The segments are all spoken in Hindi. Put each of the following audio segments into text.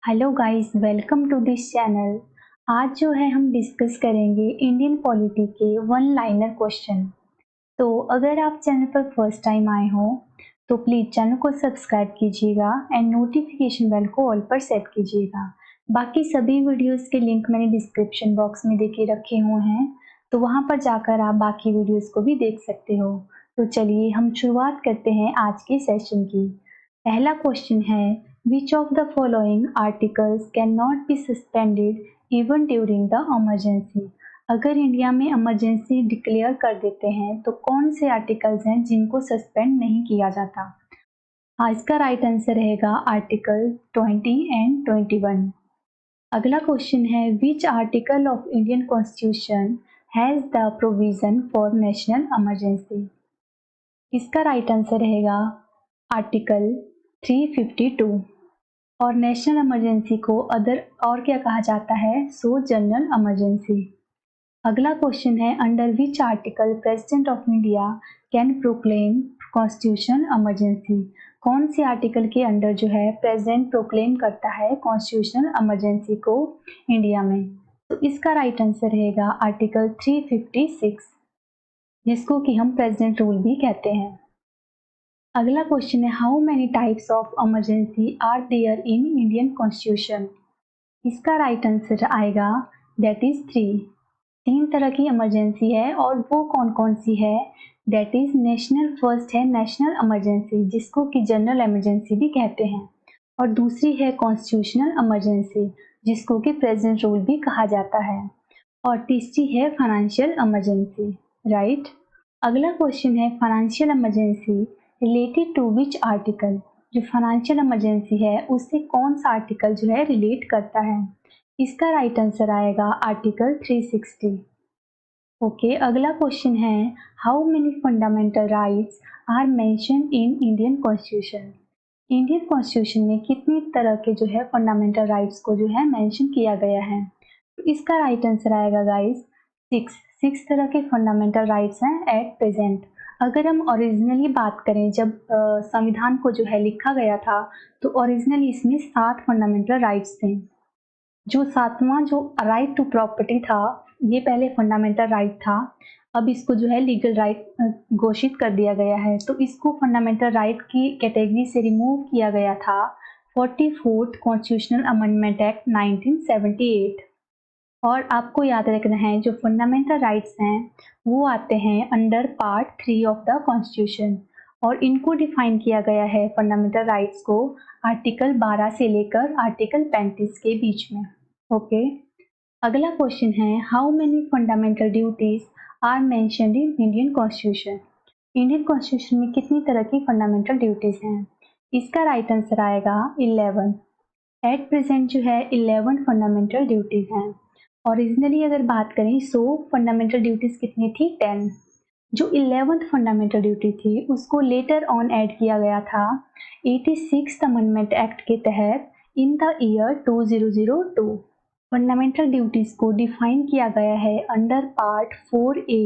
Hello guys, welcome to this channel. आज जो है हम डिस्कस करेंगे इंडियन पॉलिटी के वन लाइनर क्वेश्चन। तो अगर आप चैनल पर फर्स्ट टाइम आए हो तो प्लीज़ चैनल को सब्सक्राइब कीजिएगा एंड नोटिफिकेशन बेल को ऑल पर सेट कीजिएगा। बाकी सभी वीडियोस के लिंक मैंने डिस्क्रिप्शन बॉक्स में देके रखे हुए हैं, तो वहाँ पर जाकर आप बाकी वीडियोस को भी देख सकते हो। तो चलिए हम शुरुआत करते हैं आज के सेशन की। पहला क्वेश्चन है, which of the following articles can not be suspended even during the emergency. अगर इंडिया में इमरजेंसी डिक्लेयर कर देते हैं तो कौन से आर्टिकल्स हैं जिनको सस्पेंड नहीं किया जाता। हाँ, इसका राइट आंसर रहेगा आर्टिकल 20 एंड 21। अगला क्वेश्चन है, which article of Indian constitution has the provision for national emergency. इसका राइट आंसर रहेगा आर्टिकल 352। और नेशनल इमरजेंसी को अदर और क्या कहा जाता है, सो जनरल इमरजेंसी। अगला क्वेश्चन है, under which article president of India can proclaim constitution emergency. कौन से आर्टिकल के अंडर जो है प्रेसिडेंट प्रोक्लेम करता है कॉन्स्टिट्यूशनल इमरजेंसी को इंडिया में। तो इसका राइट आंसर रहेगा आर्टिकल 356, जिसको कि हम प्रेसिडेंट रूल भी कहते हैं। अगला क्वेश्चन है, how many types of emergency are there in Indian constitution. इसका राइट आंसर आएगा दैट इज 3। 3 तरह की इमरजेंसी है और वो कौन कौन सी है, दैट इज नेशनल। फर्स्ट है नेशनल इमरजेंसी, जिसको कि जनरल इमरजेंसी भी कहते हैं, और दूसरी है कॉन्स्टिट्यूशनल इमरजेंसी, जिसको कि प्रेसिडेंट रूल भी कहा जाता है, और तीसरी है फाइनेंशियल इमरजेंसी। राइट। अगला क्वेश्चन है, financial emergency related to which article. जो फाइनेंशियल इमरजेंसी है उससे कौन सा आर्टिकल जो है रिलेट करता है। इसका राइट आंसर आएगा आर्टिकल 360। ओके, अगला क्वेश्चन है, how many fundamental rights are mention in Indian constitution. Indian constitution में कितनी तरह के जो है फंडामेंटल राइट्स को जो है मेंशन किया गया है। तो इसका राइट आंसर आएगा गाइस 6 तरह के फंडामेंटल राइट्स हैं एट प्रेजेंट। अगर हम ओरिजिनली बात करें, जब संविधान को जो है लिखा गया था, तो ओरिजिनली इसमें 7 फंडामेंटल राइट्स थे। जो 7वां जो राइट टू प्रॉपर्टी था, ये पहले फंडामेंटल राइट था, अब इसको जो है लीगल राइट घोषित कर दिया गया है। तो इसको फंडामेंटल राइट की कैटेगरी से रिमूव किया गया था 44th कॉन्स्टिट्यूशनल अमेंडमेंट एक्ट 1978। और आपको याद रखना है, जो फंडामेंटल राइट्स हैं वो आते हैं under part 3 of the constitution, और इनको डिफाइन किया गया है फंडामेंटल राइट्स को आर्टिकल 12 से लेकर आर्टिकल 35 के बीच में। ओके। अगला क्वेश्चन है, how many fundamental duties are mentioned in Indian constitution. Indian constitution में कितनी तरह की फंडामेंटल ड्यूटीज हैं। इसका राइट आंसर आएगा 11। एट प्रेजेंट जो है 11 फंडामेंटल ड्यूटीज हैं। ओरिजिनली अगर बात करें सो फंडामेंटल ड्यूटीज कितनी थी, 10। जो 11th फंडामेंटल ड्यूटी थी उसको लेटर ऑन ऐड किया गया था 86th अमेंडमेंट एक्ट के तहत in the year 2002। Fundamental duties को डिफाइन किया गया है under part 4A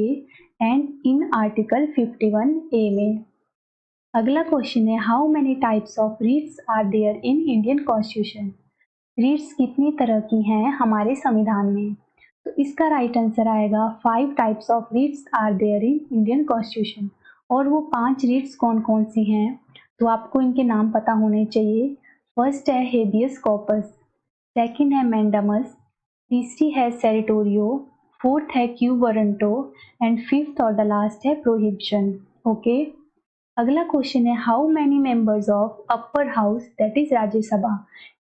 and in article 51A में। अगला क्वेश्चन है, how many types of writs are there in Indian constitution. Writs कितनी तरह की हैं हमारे संविधान में। तो इसका राइट आंसर आएगा 5 types of writs are there in Indian constitution. और वो 5 रीट्स कौन कौन सी हैं, तो आपको इनके नाम पता होने चाहिए। फर्स्ट है हेबियस कॉर्पस, सेकंड है मैंडामस, तीसरी है सेरिटोरियो, फोर्थ है क्यू वारंटो, एंड फिफ्थ और द लास्ट है प्रोहिबिशन। ओके। अगला क्वेश्चन है, how many members of upper house that is Rajya Sabha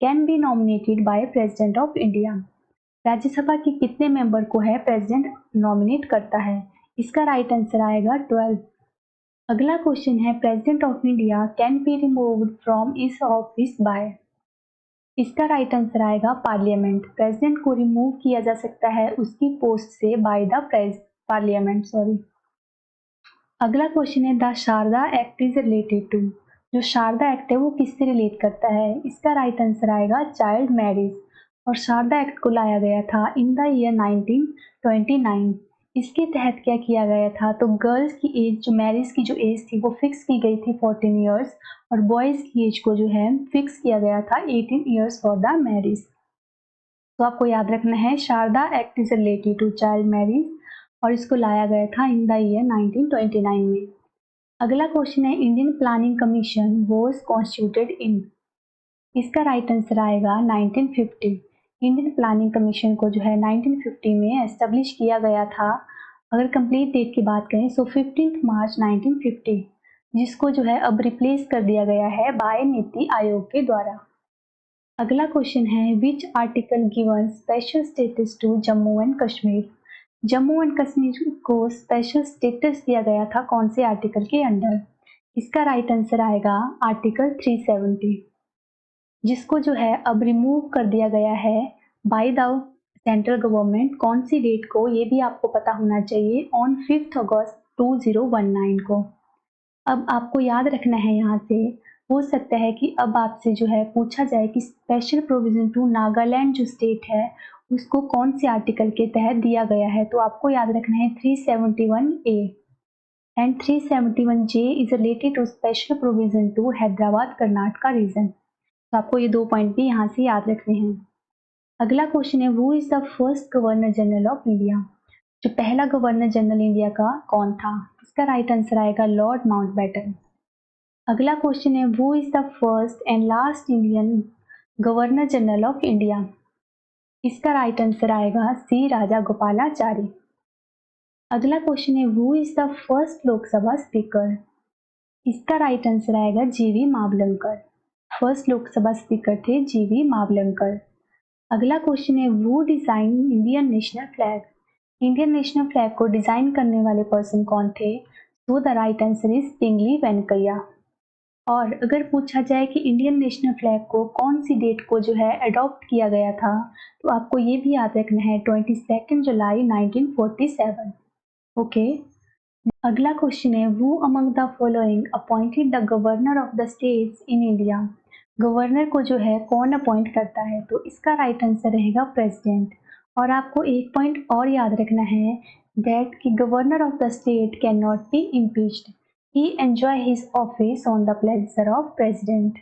can be nominated by president of India. Rajya Sabha के कितने मेंबर को है प्रेसिडेंट नॉमिनेट करता है। इसका राइट आंसर आएगा 12। अगला क्वेश्चन है, president of India can be removed from his office by. इसका राइट आंसर आएगा पार्लियामेंट। प्रेसिडेंट को रिमूव किया जा सकता है उसकी पोस्ट से बाय द पार्लियामेंट। अगला क्वेश्चन है, the Sharda act is related to. जो शारदा एक्ट है वो किससे रिलेट करता है। इसका राइट आंसर आएगा चाइल्ड मैरिज। और शारदा एक्ट को लाया गया था इन द ईयर 1929। इसके तहत क्या किया गया था, तो गर्ल्स की एज, जो मैरिज की जो एज थी वो फिक्स की गई थी 14 ईयर्स, और बॉयज़ की एज को जो है फिक्स किया गया था 18 ईयर्स फॉर द मैरिज। तो आपको याद रखना है, Sharda act is related to child marriage, और इसको लाया गया था इन द ईयर 1929 में। अगला क्वेश्चन है, Indian planning commission was constituted इन। इसका राइट आंसर आएगा 1950। इंडियन प्लानिंग कमीशन को जो है 1950 में एस्टेब्लिश किया गया था। अगर कंप्लीट डेट की बात करें तो 15 मार्च 1950, जिसको जो है अब रिप्लेस कर दिया गया है बाय नीति आयोग के द्वारा। अगला क्वेश्चन है, which article given special status to Jammu and Kashmir. Jammu and Kashmir को स्पेशल स्टेटस दिया गया था कौन से आर्टिकल के अंडर। इसका राइट आंसर आएगा आर्टिकल 370, जिसको जो है अब रिमूव कर दिया गया है बाय द सेंट्रल गवर्नमेंट। कौन सी डेट को, ये भी आपको पता होना चाहिए, ऑन 5 अगस्त 2019 को। अब आपको याद रखना है, यहाँ से हो सकता है कि अब आपसे जो है पूछा जाए कि स्पेशल प्रोविजन टू नागालैंड जो स्टेट है उसको कौन से आर्टिकल के तहत दिया गया है, तो आपको याद रखना है 371A and 371J is related to special provision to Hyderabad Karnataka region. तो आपको ये 2 पॉइंट भी यहाँ से याद रखने हैं। अगला क्वेश्चन है, who is the first governor general of India. जो पहला गवर्नर जनरल इंडिया का कौन था। इसका राइट आंसर आएगा लॉर्ड माउंटबेटन। अगला क्वेश्चन है, who is the first and last Indian governor general of India. इसका राइट आंसर आएगा सी राजा गोपालाचारी। अगला क्वेश्चन है, who is the first Lok Sabha speaker. इसका राइट आंसर आएगा जीवी मावलंकर। फर्स्ट लोकसभा स्पीकर थे जीवी मावलंकर। अगला क्वेश्चन है, who design Indian national flag. Indian national flag को डिजाइन करने वाले पर्सन कौन थे, तो द राइट आंसर इज पिंगली वेंकैया। और अगर पूछा जाए कि इंडियन नेशनल फ्लैग को कौन सी डेट को जो है अडॉप्ट किया गया था, तो आपको ये भी याद रखना है 22 जुलाई 1947। ओके। अगला क्वेश्चन है, who among the following appointed the governor of the states in India. Governor को जो है कौन अपॉइंट करता है, तो इसका राइट आंसर रहेगा प्रेसिडेंट। और आपको एक पॉइंट और याद रखना है, दैट कि governor of the state can not be impeached, he enjoy his office on the pleasure of president.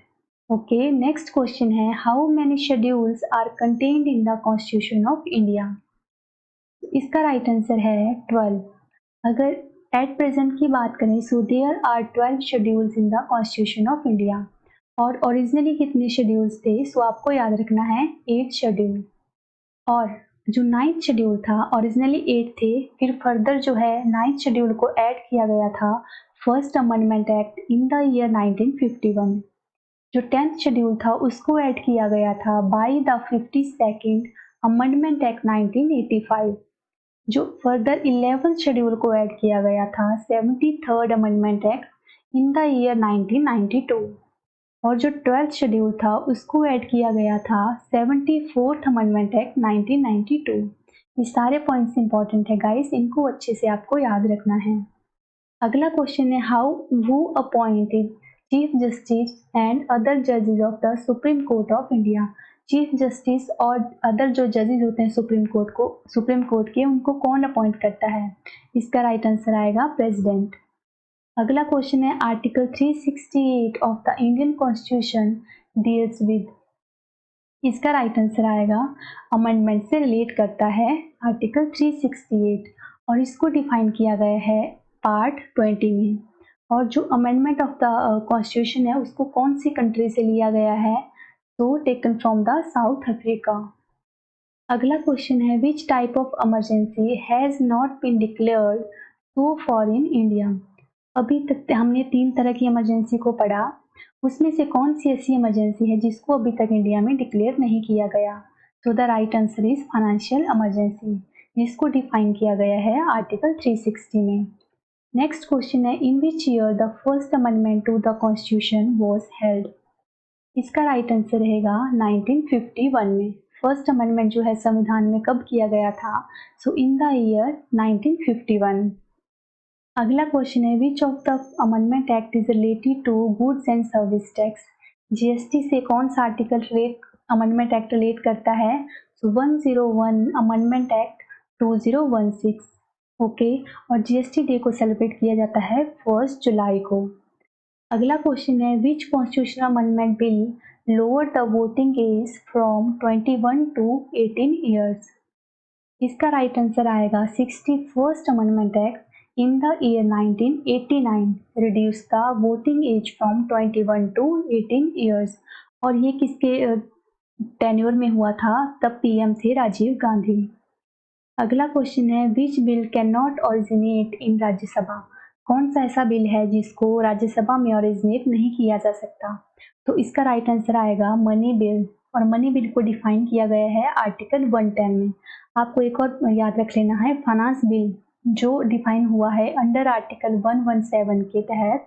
Okay, next question है, how many schedules are contained in the constitution of India. इसका राइट आंसर है 12। अगर एट प्रेजेंट की बात करें, so there are 12 schedules in the constitution of India. और ओरिजिनली कितने शेड्यूल्स थे, सो आपको याद रखना है 8 शेड्यूल। और जो 9th शेड्यूल था, ओरिजिनली 8 थे, फिर फर्दर जो है 9th शेड्यूल को ऐड किया गया था first amendment act in the year 1951। जो 10th शेड्यूल था उसको ऐड किया गया था by the 52nd amendment act 1985। जो फर्दर 11th शेड्यूल को ऐड किया गया था 73rd amendment act in the year 1992। और जो 12th शेड्यूल था उसको ऐड किया गया था 74th अमेंडमेंट एक्ट 1992। ये सारे पॉइंट्स इंपॉर्टेंट है गाइस, इनको अच्छे से आपको याद रखना है। अगला क्वेश्चन है, how who appointed chief justice and other जजेस of the supreme court of India. Chief justice और अदर जो जजेस होते हैं सुप्रीम कोर्ट के, उनको कौन अपॉइंट करता है। इसका राइट आंसर आएगा प्रेसिडेंट। अगला क्वेश्चन है, article 368 of the Indian constitution deals with. इसका राइट आंसर आएगा अमेंडमेंट से रिलेट करता है आर्टिकल 368, और इसको डिफाइन किया गया है पार्ट 20 में। और जो अमेंडमेंट ऑफ द कॉन्स्टिट्यूशन है उसको कौन सी कंट्री से लिया गया है, तो taken from the South Africa. अगला क्वेश्चन है, which type of emergency has not been declared so far in India. अभी तक हमने 3 तरह की इमरजेंसी को पढ़ा, उसमें से कौन सी ऐसी इमरजेंसी है जिसको अभी तक इंडिया में डिक्लेयर नहीं किया गया, तो the right answer is financial emergency, जिसको डिफाइन किया गया है आर्टिकल 360 में। नेक्स्ट क्वेश्चन है, in which year the first amendment to the constitution was held. इसका राइट आंसर रहेगा 1951 में। फर्स्ट अमेंडमेंट जो है संविधान में कब किया गया था, सो इन द ईयर 1951। अगला क्वेश्चन है, which of the amendment act is related to goods and service tax. GST से कौन सा आर्टिकल अमेंडमेंट एक्ट रिलेट करता है, सो 101 अमेंडमेंट एक्ट 2016। ओके। और जीएसटी डे को सेलिब्रेट किया जाता है 1 जुलाई को। अगला क्वेश्चन है which constitutional amendment bill lower the voting age from 21 to 18 years. इसका राइट आंसर आएगा 61st amendment act in the year 1989 reduce the voting age from 21 to 18 years. और ये किसके टेन्योर में हुआ था? तब पीएम थे राजीव गांधी। अगला क्वेश्चन है which bill can not originate in Rajya Sabha. कौन सा ऐसा बिल है जिसको राज्यसभा में ओरिजिनेट नहीं किया जा सकता? तो इसका राइट आंसर आएगा मनी बिल। और मनी बिल को डिफाइन किया गया है आर्टिकल 110 में। आपको एक और याद रख लेना है, फाइनेंस बिल जो डिफाइन हुआ है अंडर आर्टिकल 117 के तहत,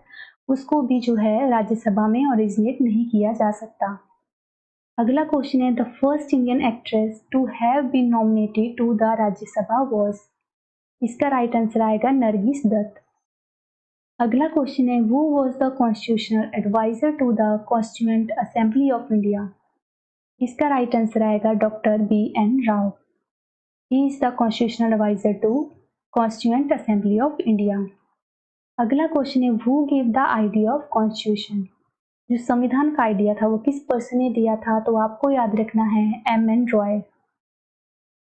उसको भी जो है राज्यसभा में ओरिजिनेट नहीं किया जा सकता। अगला क्वेश्चन है the first Indian actress to have been nominated to the Rajya Sabha was. इसका राइट आंसर आएगा नरगिस दत्त। अगला क्वेश्चन है who was the constitutional adviser to the constituent assembly of India. इसका राइट आंसर आएगा doctor BN Rao. He is the constitutional adviser to constituent assembly of India. अगला क्वेश्चन है who give the idea of constitution. जो संविधान का आइडिया था वो किस पर्सन ने दिया था? तो आपको याद रखना है MN रॉय।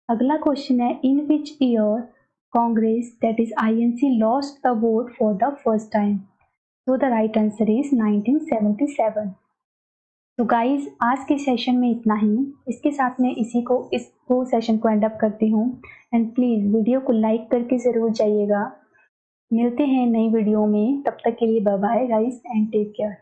अगला क्वेश्चन है in which year Congress that is INC lost the vote for the first time. तो द राइट आंसर इज 1977। तो गाइज आज के सेशन में इतना ही। इसके साथ में इसको सेशन को एंड अप करती हूँ। एंड प्लीज़ वीडियो को लाइक करके ज़रूर जाइएगा। मिलते हैं नई वीडियो में, तब तक के लिए bye bye guys and take care.